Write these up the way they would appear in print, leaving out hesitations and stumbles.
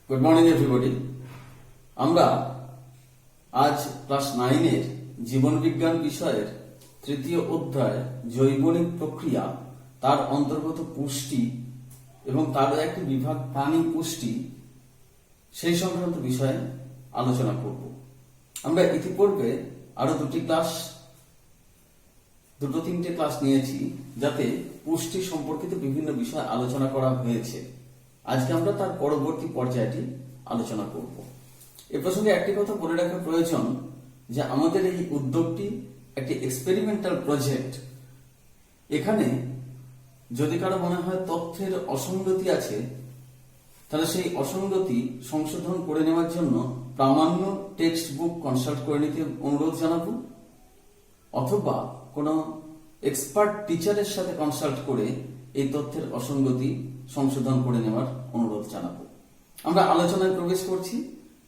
Good morning everybody. আমরা আজ class 9 এর জীবন বিজ্ঞান বিষয়ের তৃতীয় অধ্যায় জৈবনিক প্রক্রিয়া, তার অন্তর্গত পুষ্টি এবং তারও একটি বিভাগ প্রাণী পুষ্টি, সেই সংক্রান্ত বিষয়ে আলোচনা করব। আমরা ইতিপূর্বে আরো দুটো তিনটে ক্লাস নিয়েছি, যাতে পুষ্টি সম্পর্কিত বিভিন্ন বিষয় আলোচনা করা হয়েছে। আজকে আমরা তার পরবর্তী পর্যায়টি আলোচনা করব। এ প্রসঙ্গে একটি কথা বলে রাখা প্রয়োজন যে আমাদের এই উদ্যোগটি একটি এক্সপেরিমেন্টাল প্রজেক্ট। এখানে যদি কারো মনে হয় তথ্যের অসঙ্গতি আছে, তাহলে সেই অসঙ্গতি সংশোধন করে নেওয়ার জন্য প্রামাণ্য টেক্সট বুক কনসাল্ট করে নিতে অনুরোধ জানাবো, অথবা কোনো এক্সপার্ট টিচারের সাথে কনসাল্ট করে এই তথ্যের অসঙ্গতি সংশোধন করে নেওয়ার অনুরোধ জানাবো। আমরা আলোচনায় প্রবেশ করছি।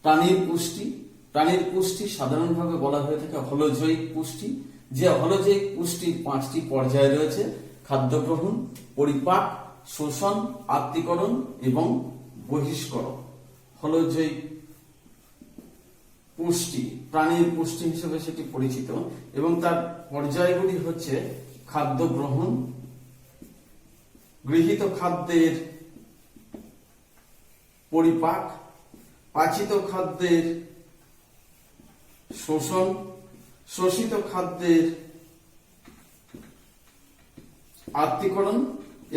প্রাণীর পুষ্টি। প্রাণীর পুষ্টি সাধারণভাবে বলা হয়ে থাকে হলোজৈবিক পুষ্টি। যে হলোজৈবিক পুষ্টির 5টি পর্যায় রয়েছে: খাদ্য গ্রহণ, পরিপাক, শোষণ, আত্তীকরণ এবং বহিষ্করণ। হলোজৈবিক পুষ্টি প্রাণীর পুষ্টি হিসেবে সেটি পরিচিত, এবং তার পর্যায়গুলি হচ্ছে খাদ্য গ্রহণ, গৃহীত খাদ্যের পরিপাক, পাচিত খাদ্যের শোষণ, শোষিত খাদ্যের আত্তীকরণ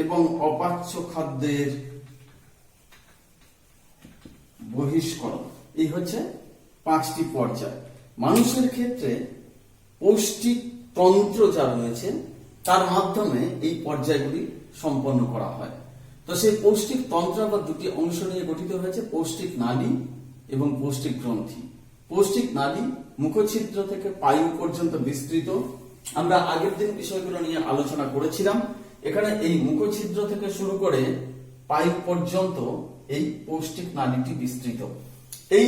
এবং অপাচ্য খাদ্যের বহিষ্করণ। এই হচ্ছে 5টি পর্যায়। মানুষের ক্ষেত্রে পৌষ্টিক তন্ত্র যা রয়েছে তার মাধ্যমে এই পর্যায়গুলি সম্পন্ন করা হয়। তো সেই পৌষ্টিক তন্ত্র আবার দুটি অংশ নিয়ে গঠিত হয়েছে: পৌষ্টিক নালী এবং পৌষ্টিক গ্রন্থি। পৌষ্টিক নালী মুখছিদ্র থেকে পায়ু পর্যন্ত বিস্তৃত। আমরা আগের দিন বিষয়গুলো নিয়ে আলোচনা করেছিলাম। এখানে এই মুখছিদ্র থেকে শুরু করে পায়ু পর্যন্ত এই পৌষ্টিক নালীটি বিস্তৃত। এই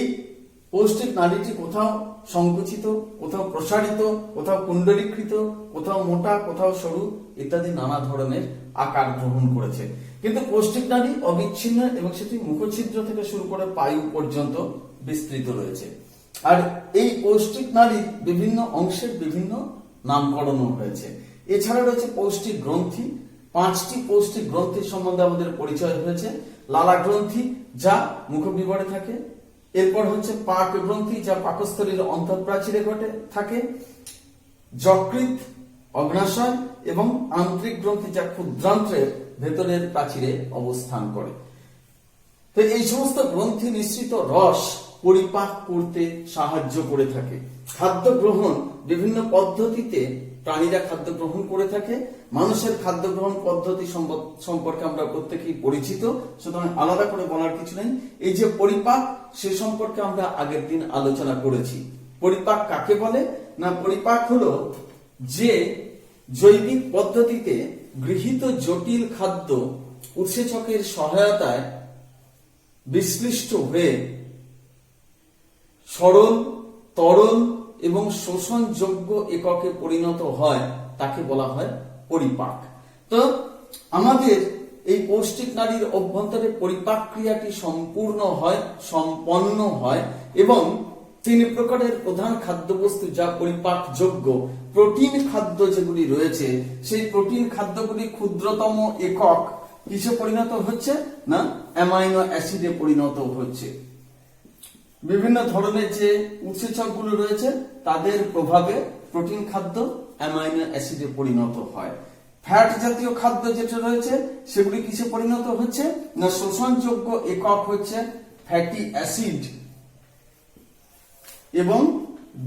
পৌষ্টিক নালীটি কোথাও সংকুচিত, কোথাও প্রসারিত, কোথাও কুণ্ডলীকৃত, কোথাও মোটা, কোথাও সরু ইত্যাদি নানা ধরনের আকার গ্রহণ করেছে। কিন্তু পৌষ্টিক নালী অবিচ্ছিন্ন এবং সেটি মুখছিদ্র থেকে শুরু করে পায়ু পর্যন্ত বিস্তৃত রয়েছে। আর এই পৌষ্টিক নালীর বিভিন্ন অংশের বিভিন্ন নামকরণও হয়েছে। এছাড়া রয়েছে পৌষ্টিক গ্রন্থি। 5টি পৌষ্টিক গ্রন্থির সম্বন্ধে আমাদের পরিচয় হয়েছে: লালা গ্রন্থি, যা মুখবিবরে থাকে; এরপর হচ্ছে পাক গ্রন্থি, যা পাকস্থলীর অন্তঃপ্রাচীরে থাকে; যকৃৎ, অগ্নাশয় এবং আন্ত্রিক গ্রন্থি, যা ক্ষুদ্রান্ত্রের ভেতরের প্রাচীরে অবস্থান করে। তো এই সমস্ত গ্রন্থি নিঃসৃত রস পরিপাক করতে সাহায্য করে থাকে। খাদ্য গ্রহণ বিভিন্ন পদ্ধতিতে প্রাণীরা খাদ্য গ্রহণ করে থাকে। মানুষের খাদ্য গ্রহণ পদ্ধতি সম্পর্কে আমরা প্রত্যেকেই পরিচিত, সুতরাং আলাদা করে বলার কিছু নেই। এই যে পরিপাক, সে সম্পর্কে আমরা আগের দিন আলোচনা করেছি। পরিপাক কাকে বলে? না, পরিপাক হলো যে জৈবিক পদ্ধতিতে গৃহীত জটিল খাদ্য উৎসেচকের সহায়তায় বিশ্লিষ্ট হয়ে সরল, তরল এবং শোষণযোগ্য এককে পরিণত হয়, তাকে বলা হয় পরিপাক। তো আমাদের এই পৌষ্টিক নালীর অভ্যন্তরে পরিপাক ক্রিয়াটি সম্পন্ন হয় এবং 3 প্রকারের প্রধান খাদ্যবস্তু যা পরিপাকযোগ্য প্রোটিন খাদ্য যেগুলি রয়েছে, সেই প্রোটিন খাদ্যগুলি ক্ষুদ্রতম একক কিসে পরিণত হচ্ছে? না, অ্যামাইনো অ্যাসিডে পরিণত হচ্ছে। বিভিন্ন ধরনের যে উৎসেচকগুলো রয়েছে তাদের প্রভাবে প্রোটিন খাদ্য অ্যামাইনো অ্যাসিডে পরিণত হয়। ফ্যাট জাতীয় খাদ্য যেটা রয়েছে সেগুলি কিসে পরিণত হচ্ছে? না, শোষণযোগ্য একক হচ্ছে ফ্যাটি অ্যাসিড এবং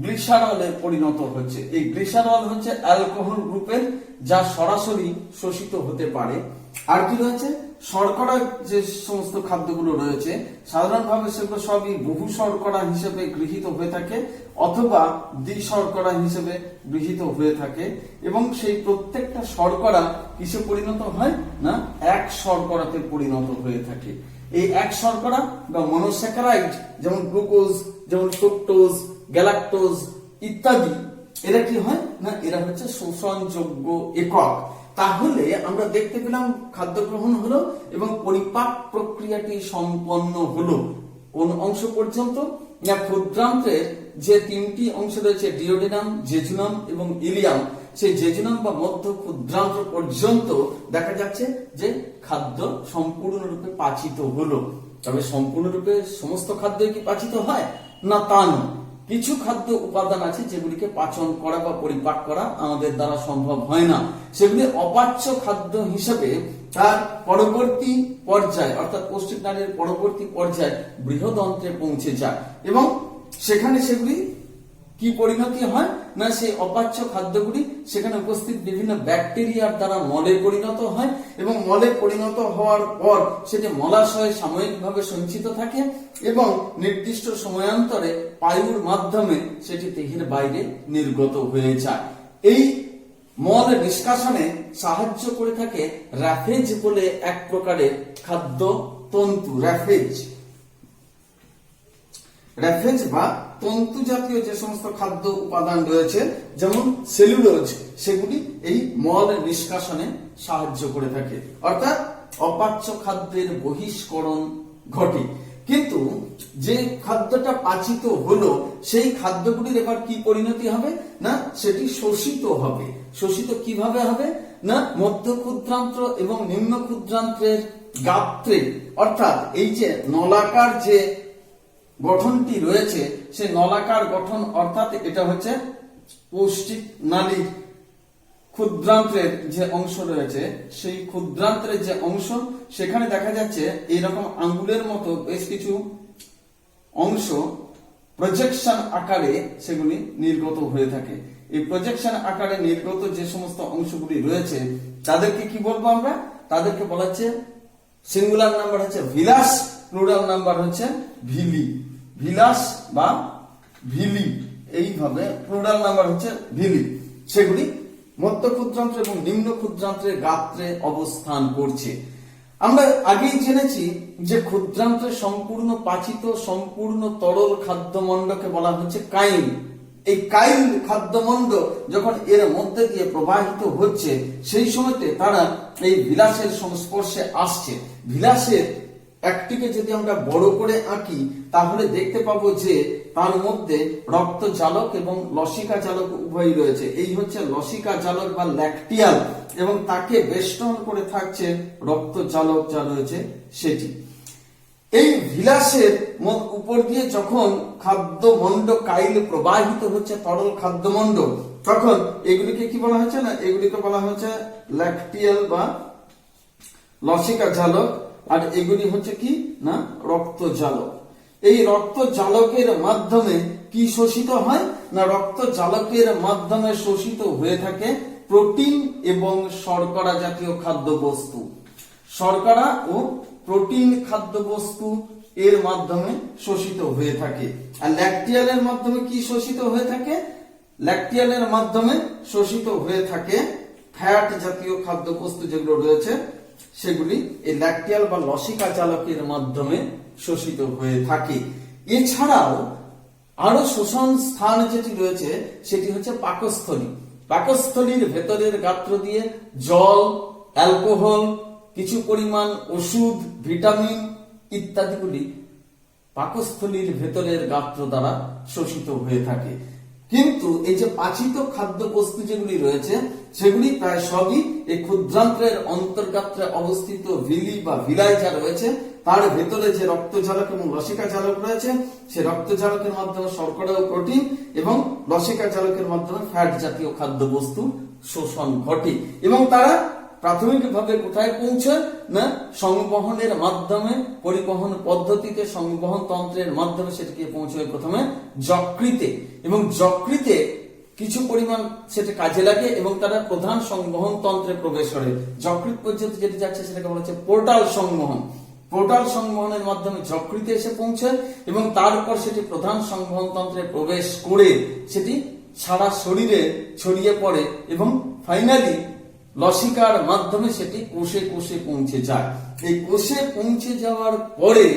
গ্লিসারলে পরিণত হচ্ছে। এই গ্লিসারল হচ্ছে অ্যালকোহল গ্রুপের, যা সরাসরি শোষিত হতে পারে। আর কি রয়েছে? শর্করা যে সমস্ত খাদ্যগুলো রয়েছে সাধারণভাবে সেগুলো সবই বহু শর্করা হিসেবে গৃহীত হয়ে থাকে অথবা দ্বিশর্করা হিসেবে গৃহীত হয়ে থাকে, এবং সেই প্রত্যেকটা শর্করা কিসে পরিণত হয়? না, এক শর্করাতে পরিণত হয়ে থাকে। এই এক শর্করা বা মনোস্যাকারাইড, যেমন গ্লুকোজ, যেমন ফ্রুক্টোজ, গ্যালাক্টোজ ইত্যাদি, এরা কি হয়? না, এরা হচ্ছে শোষণযোগ্য একক। তাহলে আমরা দেখতে পেলাম খাদ্য গ্রহণ হলো এবং পরিপাক প্রক্রিয়াটি সম্পন্ন হলো। কোন অংশ পর্যন্ত? না ক্ষুদ্রান্ত্রের যে তিনটি অংশ রয়েছে ডিওডেনাম, জেজুনাম এবং ইলিয়াম, সেই জেজুনাম বা মধ্য ক্ষুদ্রান্ত্র পর্যন্ত দেখা যাচ্ছে যে খাদ্য সম্পূর্ণরূপে পাচিত হলো। তবে সম্পূর্ণরূপে সমস্ত খাদ্য কি পাচিত হয়? না, তা নয়। কিছু খাদ্য উপাদান আছে যেগুলিকে পাচন করা বা পরিপাক করা আমাদের দ্বারা সম্ভব হয় না, সেগুলি অপাচ্য খাদ্য হিসেবে তার পরবর্তী পর্যায়ে অর্থাৎ পৌষ্টিক নালীর পরবর্তী পর্যায়ে বৃহদন্ত্রে পৌঁছে যায় এবং সেখানে সেগুলি কি পরিণতি হয়? না, সেই অপাচ্য খাদ্যগুলি সেখানে উপস্থিত বিভিন্ন ব্যাকটেরিয়ার দ্বারা মলে পরিণত হয় এবং মলে পরিণত হওয়ার পর সেটি মলাশয়ে সাময়িকভাবে সঞ্চিত থাকে এবং নির্দিষ্ট সময়ান্তরে পায়ুর মাধ্যমে সেটি দেহের বাইরে নির্গত হয়ে যায়। এই মল নিষ্কাশনে সাহায্য করে থাকে র্যাফেজ বলে এক প্রকারের খাদ্য তন্তু। র্যাফেজ বা তন্তু জাতীয় যে সমস্ত খাদ্য উপাদান রয়েছে যেমন সেলুলোজ, সেগুলি এই মল নিষ্কাশনে সাহায্য করে থাকে, অর্থাৎ অপাচ্য খাদ্যের বহিষ্করণ ঘটে। কিন্তু যে খাদ্যটা পাচিত হলো সেই খাদ্যগুলির এবার কি পরিণতি হবে? না, সেটি শোষিত হবে। শোষিত কিভাবে হবে? না, মধ্য ক্ষুদ্রান্ত্র এবং নিম্ন ক্ষুদ্রান্ত্রের গাত্রে, অর্থাৎ এই যে নলাকার যে গঠনটি রয়েছে সেই নলাকার গঠন, অর্থাৎ এটা হচ্ছে পৌষ্টিক নালীর ক্ষুদ্রান্ত্রের যে অংশ রয়েছে সেই ক্ষুদ্রান্ত্রের যে অংশ, সেখানে দেখা যাচ্ছে এইরকম আঙ্গুলের মতো বেশ কিছু অংশ প্রজেকশন আকারে সেগুলি নির্গত হয়ে থাকে। এই প্রজেকশন আকারে নির্গত যে সমস্ত অংশগুলি রয়েছে তাদেরকে কি বলবো আমরা? তাদেরকে বলা হচ্ছে সিঙ্গুলার নাম্বার হচ্ছে ভিলাস, প্লুরাল নাম্বার হচ্ছে ভিলি। ভিলাস বা ভিলি, এইভাবে প্লুরাল নাম্বার হচ্ছে ভিলি। সেগুলি মধ্য ক্ষুদ্রান্ত্র এবং নিম্ন ক্ষুদ্রান্ত্রের গাত্রে অবস্থান করছে। আমরা আগেই জেনেছি যে ক্ষুদ্রান্ত্রের সম্পূর্ণ পাচিত সম্পূর্ণ তরল খাদ্যমণ্ডকে বলা হচ্ছে কাইল। এই কাইল খাদ্যমণ্ড যখন এর মধ্যে দিয়ে প্রবাহিত হচ্ছে সেই সময়তে তারা এই ভিলাসের সংস্পর্শে আসছে। ভিলাসের একটিকে যদি আমরা বড় করে আঁকি তাহলে দেখতে পাবো যে তার মধ্যে রক্ত জালক এবং লসিকা জালক উভয়ই রয়েছে। এই হচ্ছে লসিকা জালক বা ল্যাকটিয়াল এবং তাকে বেষ্টন করে থাকছে রক্ত জালক যা রয়েছে সেটি। এই ভিলাসের উপর দিয়ে যখন খাদ্যমণ্ড কাইল প্রবাহিত হচ্ছে তরল খাদ্যমণ্ড, তখন এগুলিকে কি বলা হচ্ছে? না, এগুলিকে বলা হচ্ছে ল্যাকটিয়াল বা লসিকা জালক, আর এগুলি হচ্ছে কি? না, রক্ত জালক। এই রক্ত জালকের মাধ্যমে কি শোষিত হয়? না, রক্ত জালকের মাধ্যমে শোষিত হয়ে থাকে প্রোটিন এবং শর্করা জাতীয় খাদ্যবস্তু। শর্করা ও প্রোটিন খাদ্যবস্তু এর মাধ্যমে শোষিত হয়ে থাকে। আর ল্যাকটিয়ালের মাধ্যমে কি শোষিত হয়ে থাকে? ল্যাকটিয়ালের মাধ্যমে শোষিত হয়ে থাকে ফ্যাট জাতীয় খাদ্যবস্তু যেগুলো রয়েছে সেগুলি এই ল্যাকটিয়াল বা লসিকা জালকের মাধ্যমে শোষিত হয়ে থাকে। এছাড়াও আরো শোষণ স্থান যেটি রয়েছে সেটি হচ্ছে পাকস্থলী। পাকস্থলীর ভেতরের গাত্র দিয়ে জল, অ্যালকোহল, কিছু পরিমাণ ওষুধ, ভিটামিন ইত্যাদিগুলি পাকস্থলীর ভেতরের গাত্র দ্বারা শোষিত হয়ে থাকে। কিন্তু এই যে পাচিত খাদ্যবস্তু যেগুলি রয়েছে সেগুলি প্রায় সবই এই ক্ষুদ্রান্ত্রের অন্তর্গাত্রে অবস্থিত ভিলি বা ভিলাই যা রয়েছে তার ভেতরে যে রক্তজালক এবং লসিকা জালক রয়েছে সেই রক্তজালকের মাধ্যমে শর্করা ও প্রোটিন এবং লসিকা জালকের মাধ্যমে ফ্যাট জাতীয় খাদ্যবস্তু শোষণ ঘটে এবং তারা প্রাথমিকভাবে কোথায় পৌঁছায়? না, সংবহনের মাধ্যমে, পরিবহন পদ্ধতিতে সংবহন তন্ত্রের মাধ্যমে সেটিকে পৌঁছায় প্রথমে যকৃতে এবং যকৃতে কিছু পরিমাণ সেটা কাজে লাগে এবং তারা প্রধান সংবহন তন্ত্রে প্রবেশ করে। যকৃত পর্যন্ত যেটি যাচ্ছে সেটাকে বলা হচ্ছে পোর্টাল সংবহন। পোর্টাল সংবহনের মাধ্যমে যকৃতে এসে পৌঁছায় এবং তারপর সেটি প্রধান সংবহন তন্ত্রে প্রবেশ করে সেটি সারা শরীরে ছড়িয়ে পড়ে এবং ফাইনালি লসিকার মাধ্যমে সেটি কোষে কোষে পৌঁছে যায়। এই কোষে পৌঁছে যাওয়ার পরে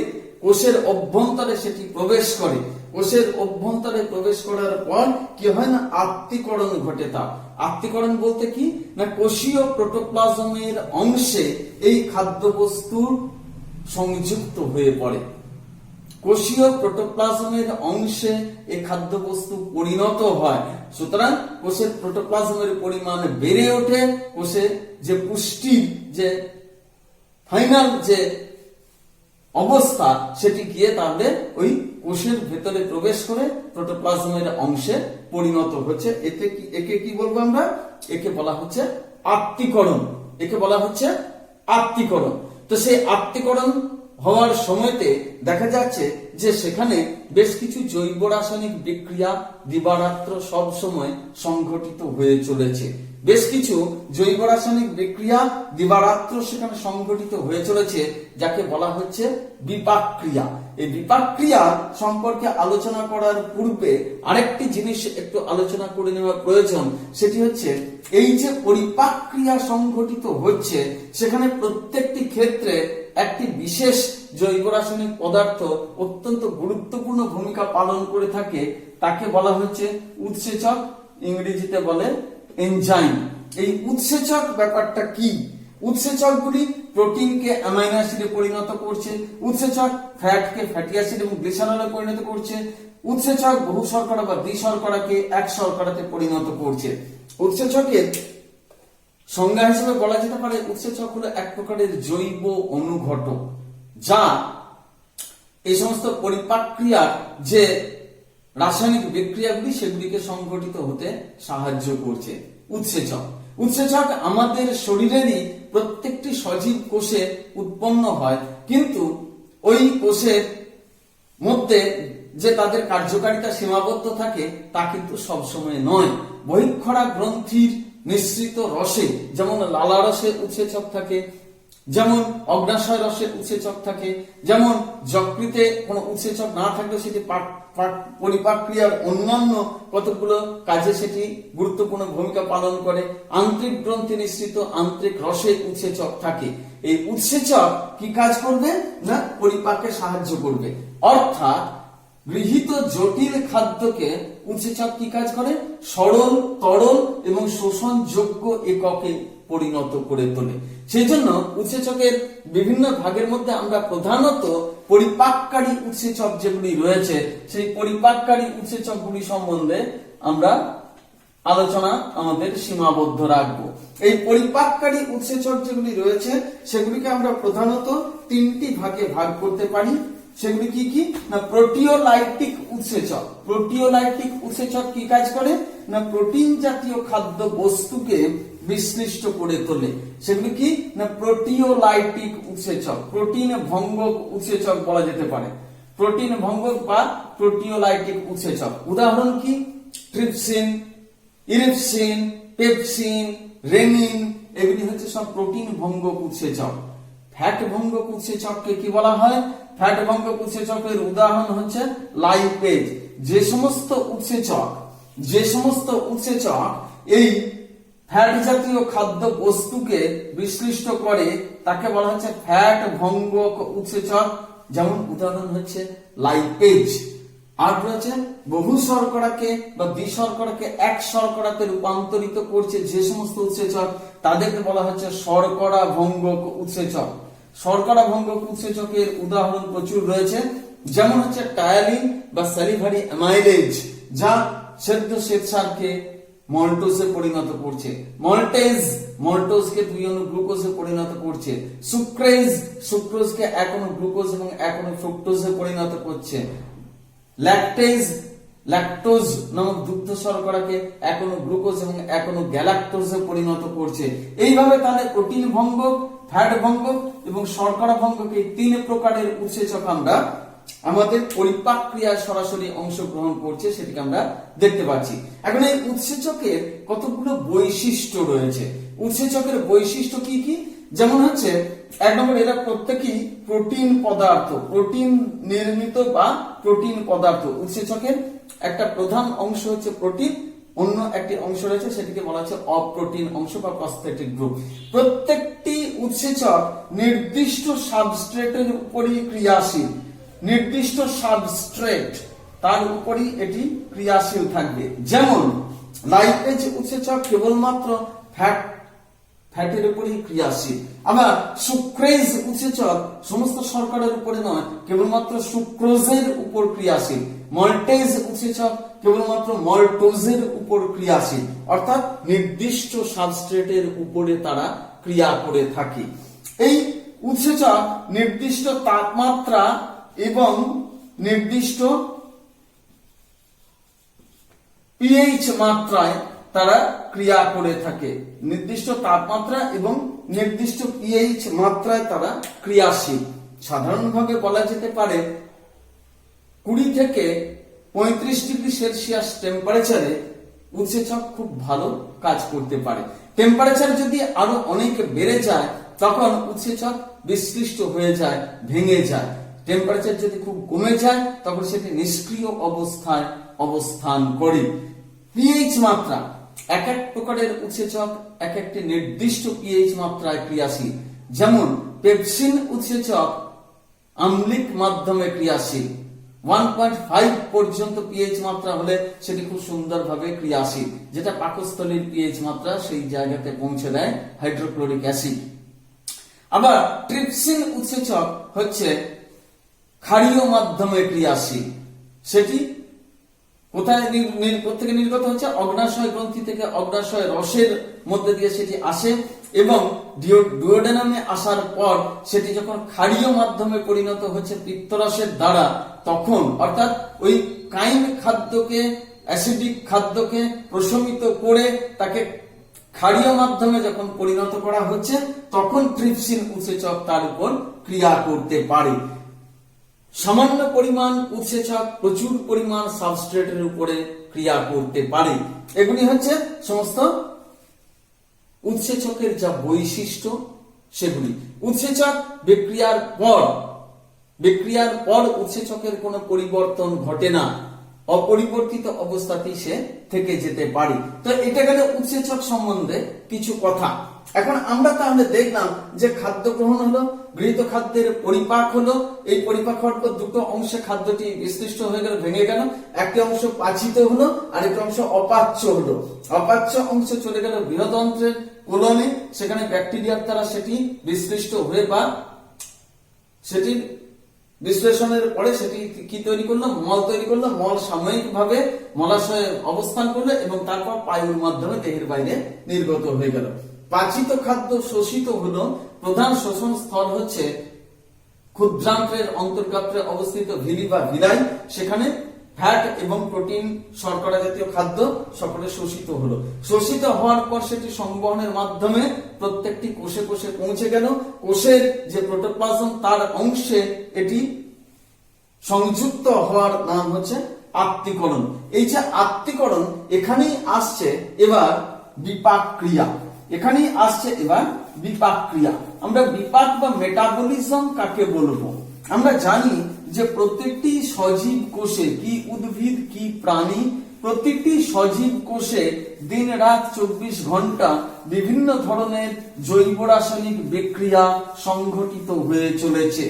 কোষের অভ্যন্তরে সেটি প্রবেশ করে। কোষের অভ্যন্তরে প্রবেশ করার পর কি হয়? না, আত্তীকরণ ঘটে। তার আত্তীকরণ বলতে কি? না, কোষীয় প্রোটোপ্লাজমের অংশে এই খাদ্যবস্তু সংযুক্ত হয়ে পড়ে। কোষীয় প্রোটোপ্লাজমের অংশে এই খাদ্যবস্তু পরিণত হয়। সুতরাং কোষের প্রোটোপ্লাজমের পরিমাণ বেড়ে ওঠে, কোষে যে পুষ্টির যে ফাইনাল যে অবস্থা সেটি গিয়ে তাহলে ওই কোষের ভেতরে প্রবেশ করে প্রোটোপ্লাজমের অংশে পরিণত হচ্ছে। একে কি বলবো আমরা? একে বলা হচ্ছে আত্তীকরণ। একে বলা হচ্ছে আত্তীকরণ। তো সেই আত্তীকরণ হওয়ার সময়তে দেখা যাচ্ছে যে সেখানে বেশ কিছু জৈব রাসায়নিক বিক্রিয়া দিবারাত্র সব সময় সংঘটিত হয়ে চলেছে। বেশ কিছু জৈব রাসায়নিক বিক্রিয়া দিবারাত্র সেখানে সংঘটিত হয়ে চলেছে, যাকে বলা হচ্ছে বিপাক ক্রিয়া। এই বিপাক ক্রিয়া সম্পর্কে আলোচনা করার পূর্বে আরেকটি জিনিস একটু আলোচনা করে নেওয়া প্রয়োজন। সেটি হচ্ছে এই যে পরিপাক ক্রিয়া সংঘটিত হচ্ছে, সেখানে প্রত্যেকটি ক্ষেত্রে একটি বিশেষ জৈব রাসায়নিক পদার্থ অত্যন্ত গুরুত্বপূর্ণ ভূমিকা পালন করে থাকে, তাকে বলা হচ্ছে উৎসেচক, ইংরেজিতে বলে এনজাইম। এই উৎসেচক ব্যাপারটা কি? উৎসেচকগুলি প্রোটিনকে অ্যামাইনো অ্যাসিডে পরিণত করছে, উৎসেচক ফ্যাটকে ফ্যাটি অ্যাসিড এবং গ্লিসারলে পরিণত করছে, উৎসেচক বহু শর্করা বা দ্বিশর্করাকে এক শর্করাতে পরিণত করছে। উৎসেচকের সংজ্ঞা হিসেবে বলা যেতে পারে উৎসেচক হলো এক প্রকারের জৈব অনুঘটক, যা এই সমস্ত পরিপাক ক্রিয়ার যে রাসায়নিক বিক্রিয়াগুলি সেগুলিকে সংঘটিত হতে সাহায্য করছে। উৎসেচক আমাদের শরীরেরই প্রত্যেকটি সজীব কোষে উৎপন্ন হয়, কিন্তু ওই কোষের মধ্যে যে তাদের কার্যকারিতা সীমাবদ্ধ থাকে তা কিন্তু সবসময় নয়। বহিঃক্ষরা গ্রন্থির নিঃসৃত রসে, যেমন লালা রসে উৎসেচক থাকে, যেমন অগ্নাশয় রসে উৎসেচক থাকে, যেমন যকৃতে কোনো উৎসেচক না থাকলেও সেটি পরিপাক ক্রিয়ার অন্যান্য কতগুলো কাজে সেটি গুরুত্বপূর্ণ ভূমিকা পালন করে। আন্ত্রিক গ্রন্থি নিঃসৃত আন্ত্রিক রসে উৎসেচক থাকে। এই উৎসেচক কি কাজ করবে? না পরিপাকে সাহায্য করবে। অর্থাৎ গৃহীত জটিল খাদ্যকে উৎসেচক কি কাজ করে? সরল, তরল এবং শোষণযোগ্য এককে পরিণত করে তোলে। সেই জন্য উৎসেচকের বিভিন্ন ভাগের মধ্যে আমরা প্রধানত পরিপাককারী উৎসেচক যেগুলি রয়েছে, সেই পরিপাককারী উৎসেচকগুলি সম্বন্ধে আমরা আলোচনা আমাদের সীমাবদ্ধ রাখবো। এই পরিপাককারী উৎসেচক যেগুলি রয়েছে সেগুলিকে আমরা প্রধানত তিনটি ভাগে ভাগ করতে পারি। সেগুলি কি কি? না প্রোটিওলাইটিক উৎসেচক। প্রোটিওলাইটিক উৎসেচক কি কাজ করে? না প্রোটিন জাতীয় খাদ্য বস্তুকে বিশ্লিষ্ট করে তোলে। সেগুলি কি? না প্রোটিওলাইটিক উৎসেচক, প্রোটিন ভঙ্গক উৎসেচক বলা যেতে পারে। প্রোটিন ভঙ্গক বা প্রোটিওলাইটিক উৎসেচক উদাহরণ কি? ট্রিপসিন, ইরিপসিন, পেপসিন, রেনিন, এগুলি হচ্ছে সব প্রোটিন ভঙ্গক উৎসেচক। ফ্যাট ভঙ্গক উৎসেচককে কি বলা হয়? ফ্যাট ভঙ্গক উৎসেচকের উদাহরণ হচ্ছে লাইপেজ। যে সমস্ত উৎসেচক এই ফ্যাট জাতীয় খাদ্য বস্তুকে বিশ্লিষ্ট করে তাকে বলা হচ্ছে ফ্যাট ভঙ্গক উৎসেচক। যেমন উদাহরণ হচ্ছে লাইপেজ। আর রয়েছে বহু শর্করাকে বা দ্বিশর্করাকে এক শর্করাতে রূপান্তরিত করছে যে সমস্ত উৎসেচক, তাদেরকে বলা হচ্ছে শর্করা ভঙ্গক উৎসেচক। শর্করা ভঙ্গক উৎসেচকের উদাহরণ প্রচুর রয়েছে, যেমন হচ্ছে টায়ালিন বা স্যালিভারি অ্যামাইলেজ, যা সেদ্ধ শ্বেতসারকে মল্টোজে পরিণত করছে। মল্টোজকে 2 অণু গ্লুকোজে পরিণত করছে। সুক্রোজকে 1 অণু গ্লুকোজ এবং 1 অণু ফ্রুক্টোজে পরিণত করছে। ল্যাকটোজ নামক দুগ্ধ শর্করাকে 1 অণু গ্লুকোজ এবং 1 অণু গ্যালাক্টোজে পরিণত করছে। এইভাবে তাহলে প্রোটিন ভঙ্গক, ফ্যাট ভঙ্গক এবং শর্করা ভঙ্গক এই 3 প্রকারের উৎসেচক আমরা আমাদের পরিপাক ক্রিয়ায় সরাসরি অংশগ্রহণ করছে, সেটিকে আমরা দেখতে পাচ্ছি। এখন এই উৎসেচকের কতগুলো বৈশিষ্ট্য রয়েছে। উৎসেচকের বৈশিষ্ট্য কি কি? যেমন হচ্ছে 1 নম্বর, এরা প্রত্যেকই প্রোটিন পদার্থ, প্রোটিন নির্মিত বা প্রোটিন পদার্থ। উৎসেচকের একটা প্রধান অংশ হচ্ছে প্রোটিন, অন্য একটি অংশ রয়েছে সেটিকে বলা হচ্ছে অপ্রোটিন অংশ বা প্রস্থেটিক গ্রুপ। প্রত্যেকটি উৎসেচক নির্দিষ্ট সাবস্ট্রেটের উপরই ক্রিয়াশীল। নির্দিষ্ট সাবস্ট্রেট তার উপরই এটি ক্রিয়াশীল থাকবে। যেমন লাইপেজ উৎসেচক কেবলমাত্র ফ্যাট ফ্যাটের উপরেই ক্রিয়াশীল। আবার সুক্রেজ উৎসেচক সমস্ত শর্করার উপরে নয়, কেবলমাত্র সুক্রোজের উপর ক্রিয়াশীল। মল্টেজ উৎসেচক কেবলমাত্র মল্টোজের উপর ক্রিয়াশীল, অর্থাৎ নির্দিষ্ট সাবস্ট্রেটের উপরে তারা ক্রিয়া করে থাকে। এই উৎসেচক নির্দিষ্ট তাপমাত্রা এবং নির্দিষ্ট পিএইচ মাত্রায় তারা ক্রিয়া করে থাকে। নির্দিষ্ট তাপমাত্রা এবং নির্দিষ্ট পিএইচ মাত্রায় তারা ক্রিয়াশীল। সাধারণভাবে বলা যেতে পারে 20 থেকে 35 ডিগ্রি সেলসিয়াস টেম্পারেচারে উৎসেচক খুব ভালো কাজ করতে পারে। টেম্পারেচার যদি আরো অনেক বেড়ে যায় তখন উৎসেচক বিশ্লিষ্ট হয়ে যায়, ভেঙে যায়। টেম্পারেচার যদি খুব কমে যায় তখন সেটি নিষ্ক্রিয় অবস্থায় অবস্থান করে। পিএইচ মাত্রা, এক এক প্রকারের উৎসেচক এক একটি নির্দিষ্ট পিএইচ মাত্রায় ক্রিয়াশীল। যেমন পেপসিন উৎসেচক আম্লিক মাধ্যমে ক্রিয়াশীল। 1.5 পর্যন্ত পিএইচ মাত্রা হলে সেটি খুব সুন্দরভাবে ক্রিয়াশীল। যেটা পাকস্থলীর পিএইচ মাত্রা সেই জায়গাতে পৌঁছে দেয় হাইড্রোক্লোরিক অ্যাসিড। আবার ট্রিপসিন উৎসেচক হচ্ছে ক্ষারীয় মাধ্যমে ক্রিয়াশীল। সেটি কোথায় থেকে নির্গত হচ্ছে? অগ্নাশয় গ্রন্থি থেকে অগ্নাশয় রসের মধ্যে দিয়ে সেটি আসে এবং ডুওডেনামে আসার পর সেটি যখন ক্ষারীয় মাধ্যমে পরিণত হচ্ছে পিত্তরসের দ্বারা, তখন অর্থাৎ ওই কাইম খাদ্যকে, অ্যাসিডিক খাদ্যকে প্রশমিত করে তাকে ক্ষারীয় মাধ্যমে যখন পরিণত করা হচ্ছে তখন ট্রিপসিন উৎসেচক তার উপর ক্রিয়া করতে পারে। সামান্য পরিমাণ উৎসেচক প্রচুর পরিমাণ সাবস্ট্রেটের উপরে ক্রিয়া করতে পারে। এগুলি হচ্ছে সমস্ত উৎসেচকের যা বৈশিষ্ট্য সেগুলি। উৎসেচক বিক্রিয়ার পর উৎসেচকের কোনো পরিবর্তন ঘটে না, অপরিবর্তিত অবস্থাতেই সে থেকে যেতে পারে। তো এটা গেল উৎসেচক সম্বন্ধে কিছু কথা। এখন আমরা তাহলে দেখলাম যে খাদ্য গ্রহণ হলো, গৃহীত খাদ্যের পরিপাক হলো। এই পরিপাক হওয়ার পর দুটো অংশে খাদ্যটি বিশ্লিষ্ট হয়ে গেল, ভেঙে গেল। একটি অংশ পাচিত হলো আর একটি অংশ অপাচ্য হলো। অপাচ্য অংশ চলে গেল বৃহদন্ত্রের কোলনে, সেখানে ব্যাকটেরিয়ার দ্বারা সেটি বিশ্লিষ্ট হয়ে বা সেটির বিশ্লেষণের পরে সেটি কি তৈরি করলো? মল তৈরি করলো। মল সাময়িকভাবে মলাশয়ে অবস্থান করলো এবং তারপর পায়ুর মাধ্যমে দেহের বাইরে নির্গত হয়ে গেল। পাচিত খাদ্য শোষিত হলো। প্রধান শোষণ স্থল হচ্ছে ক্ষুদ্রান্ত্রের অন্তর্গাত্রে অবস্থিত ভিলি বা ভিলাই। সেখানে ফ্যাট এবং প্রোটিন, শর্করা জাতীয় খাদ্য সকলে শোষিত হলো। শোষিত হওয়ার পর সেটি সংবহনের মাধ্যমে প্রত্যেকটি কোষে কোষে পৌঁছে গেল। কোষের যে প্রোটোপ্লাজম তার অংশে এটি সংযুক্ত হওয়ার নাম হচ্ছে আত্তীকরণ। এই যে আত্তীকরণ, এখানেই আসছে এবার বিপাক ক্রিয়া। এখানেই আসছে এবার বিপাক ক্রিয়া। আমরা বিপাক বা মেটাবলিজম কাকে বলবো? আমরা জানি যে প্রত্যেকটি সজীব কোষে, কি উদ্ভিদ কি প্রাণী, প্রত্যেকটি সজীব কোষে দিন রাত 24 ঘন্টা বিভিন্ন ধরনের জৈব রাসায়নিক বিক্রিয়া সংঘটিত হয়ে চলেছে।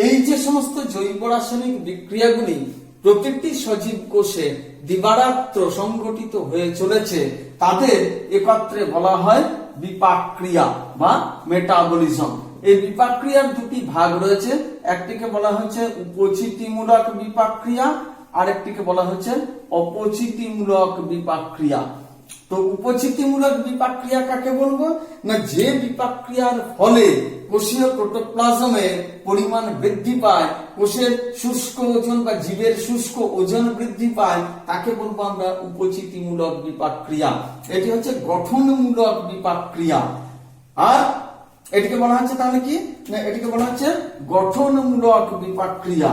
এই যে সমস্ত জৈব রাসায়নিক বিক্রিয়াগুলি প্রত্যেকটি সজীব কোষে দিবারাত্র সংঘটিত হয়ে চলেছে, তাদের একত্রে বলা হয় বিপাক ক্রিয়া বা মেটাবলিজম। এই বিপাক ক্রিয়ার দুটি ভাগ রয়েছে। একটিকে বলা হচ্ছে উপচিতিমূলক বিপাক ক্রিয়া, আর একটিকে বলা হচ্ছে অপচিতিমূলক বিপাক ক্রিয়া। তো উপচিতিমূলক বিপাক ক্রিয়া কাকে বলবো? না, যে বিপাক ক্রিয়ার ফলে কোষীয় প্রোটোপ্লাজমের পরিমাণ বৃদ্ধি পায়, কোষের শুষ্ক ওজন বা জীবের শুষ্ক ওজন বৃদ্ধি পায়, তাকে বলবো আমরা উপচিতিমূলক বিপাক ক্রিয়া। এটি হচ্ছে গঠনমূলক বিপাক ক্রিয়া। আর এটিকে বলা হচ্ছে তাহলে কি? না, এটিকে বলা হচ্ছে গঠনমূলক বিপাক ক্রিয়া।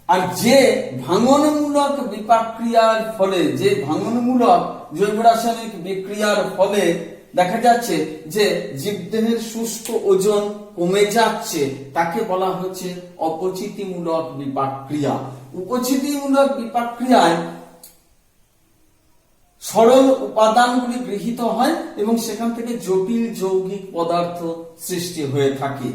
আর যে ভাঙনমূলক বিপাক ক্রিয়ার ফলে, যে ভাঙনমূলক জৈব রাসায়নিক বিক্রিয়ার ফলে দেখা যাচ্ছে যে জীবদেহের শুষ্ক ওজন কমে যাচ্ছে, তাকে বলা হচ্ছে অপচিতিমূলক বিপাক ক্রিয়া। উপচিতিমূলক বিপাক ক্রিয়ায় সরল উপাদানগুলি গৃহীত হয় এবং সেখান থেকে জটিল যৌগিক পদার্থ সৃষ্টি হয়ে থাকে।